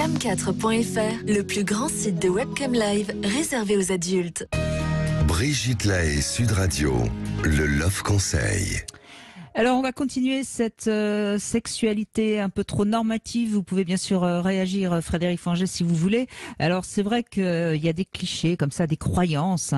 cam4.fr, le plus grand site de webcam live réservé aux adultes. Brigitte Lahaie, Sud Radio, le Love Conseil. Alors, on va continuer cette sexualité un peu trop normative. Vous pouvez bien sûr réagir, Frédéric Fanget, si vous voulez. Alors, c'est vrai qu'il y a des clichés comme ça, des croyances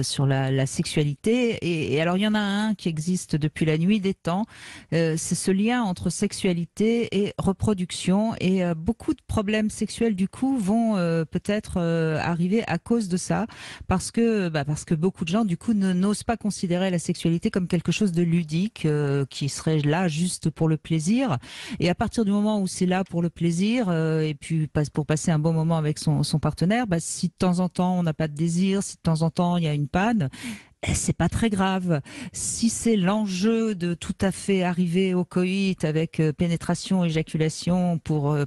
sur la sexualité. Et alors, il y en a un qui existe depuis la nuit des temps. C'est ce lien entre sexualité et reproduction. Et beaucoup de problèmes sexuels, du coup, vont peut-être arriver à cause de ça. Parce que beaucoup de gens, du coup, n'osent pas considérer la sexualité comme quelque chose de ludique, qui serait là juste pour le plaisir. Et à partir du moment où c'est là pour le plaisir, et puis pour passer un bon moment avec son partenaire, si de temps en temps on n'a pas de désir, si de temps en temps il y a une panne, c'est pas très grave. Si c'est l'enjeu de tout à fait arriver au coït avec pénétration, éjaculation pour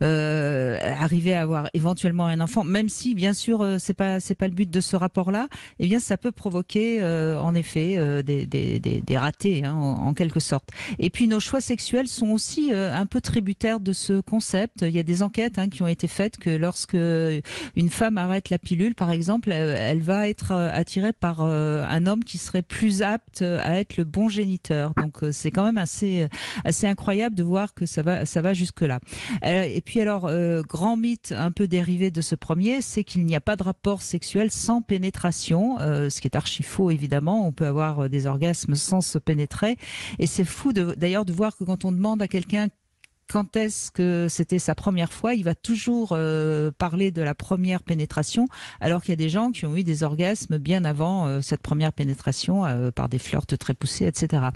arriver à avoir éventuellement un enfant, même si bien sûr c'est pas le but de ce rapport-là, eh bien ça peut provoquer en effet des ratés en quelque sorte. Et puis nos choix sexuels sont aussi un peu tributaires de ce concept. Il y a des enquêtes qui ont été faites que lorsque une femme arrête la pilule, par exemple, elle va être attirée par un homme qui serait plus apte à être le bon géniteur. Donc c'est quand même assez incroyable de voir que ça va jusque là. Et puis alors grand mythe un peu dérivé de ce premier, c'est qu'il n'y a pas de rapport sexuel sans pénétration, ce qui est archi faux évidemment. On peut avoir des orgasmes sans se pénétrer, et c'est fou d'ailleurs de voir que quand on demande à quelqu'un quand est-ce que c'était sa première fois, il va toujours parler de la première pénétration, alors qu'il y a des gens qui ont eu des orgasmes bien avant cette première pénétration par des flirts très poussés, etc.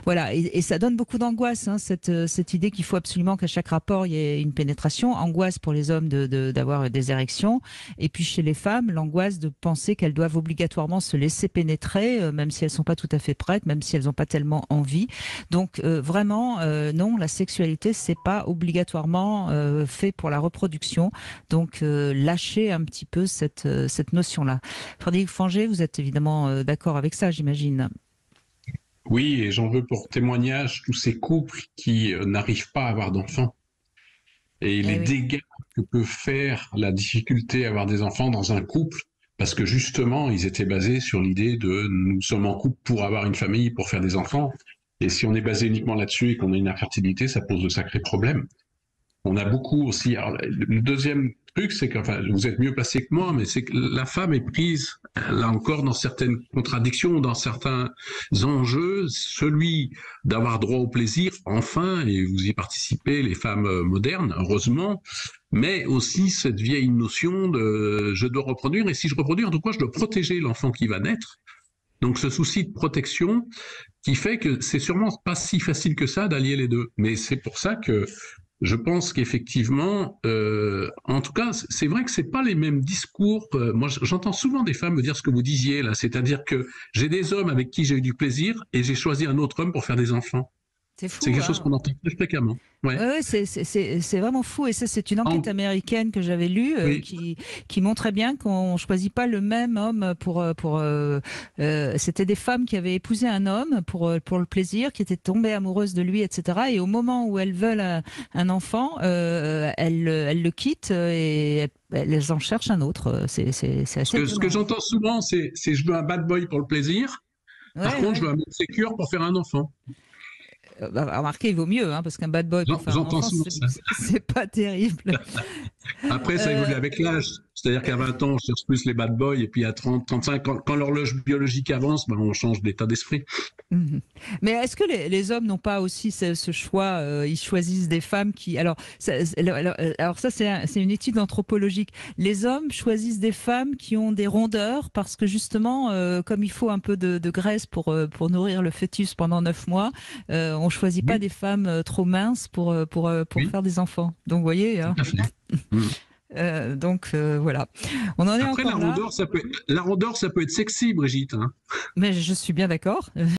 Voilà, et ça donne beaucoup d'angoisse, cette idée qu'il faut absolument qu'à chaque rapport il y ait une pénétration. Angoisse pour les hommes d'avoir des érections, et puis chez les femmes, l'angoisse de penser qu'elles doivent obligatoirement se laisser pénétrer, même si elles sont pas tout à fait prêtes, même si elles n'ont pas tellement envie. Donc vraiment, non, la sexualité c'est pas obligatoirement fait pour la reproduction. Donc lâchez un petit peu cette notion-là. Frédéric Fanget, vous êtes évidemment d'accord avec ça, j'imagine. Oui, et j'en veux pour témoignage tous ces couples qui n'arrivent pas à avoir d'enfants. Et les dégâts que peut faire la difficulté à avoir des enfants dans un couple, parce que justement, ils étaient basés sur l'idée de nous sommes en couple pour avoir une famille, pour faire des enfants. Et si on est basé uniquement là-dessus et qu'on a une infertilité, ça pose de sacrés problèmes. On a beaucoup aussi. Alors, le deuxième truc, c'est que, enfin, vous êtes mieux placé que moi, mais c'est que la femme est prise, là encore, dans certaines contradictions, dans certains enjeux, celui d'avoir droit au plaisir, enfin, et vous y participez, les femmes modernes, heureusement, mais aussi cette vieille notion de je dois reproduire, et si je reproduis, en tout cas, je dois protéger l'enfant qui va naître. Donc ce souci de protection qui fait que c'est sûrement pas si facile que ça d'allier les deux. Mais c'est pour ça que je pense qu'effectivement, en tout cas, c'est vrai que c'est pas les mêmes discours. Moi, j'entends souvent des femmes me dire ce que vous disiez là, c'est-à-dire que j'ai des hommes avec qui j'ai eu du plaisir et j'ai choisi un autre homme pour faire des enfants. C'est fou. C'est quelque chose qu'on entend très fréquemment. Ouais. Ouais, c'est vraiment fou. Et ça, c'est une enquête américaine que j'avais lue qui montrait bien qu'on choisit pas le même homme c'était des femmes qui avaient épousé un homme pour le plaisir, qui étaient tombées amoureuses de lui, etc. Et au moment où elles veulent un enfant, elles le quittent et elles en cherchent un autre. C'est assez Ce que j'entends souvent, c'est je veux un bad boy pour le plaisir. Par contre, je veux un mec sécure pour faire un enfant. Remarquez, il vaut mieux, parce qu'un bad boy pour faire un enfant, c'est pas terrible. Après, ça évolue avec l'âge. C'est-à-dire qu'à 20 ans, on cherche plus les bad boys, et puis à 30, 35, quand l'horloge biologique avance, on change d'état d'esprit. Mais est-ce que les hommes n'ont pas aussi ce choix, ils choisissent des femmes qui... Alors ça c'est une étude anthropologique. Les hommes choisissent des femmes qui ont des rondeurs parce que justement, comme il faut un peu de graisse pour nourrir le fœtus pendant 9 mois, on choisit pas des femmes trop minces pour faire des enfants. Donc vous voyez... donc voilà. On en est après, encore là. La rondeur, ça peut être sexy, Brigitte. Mais je suis bien d'accord.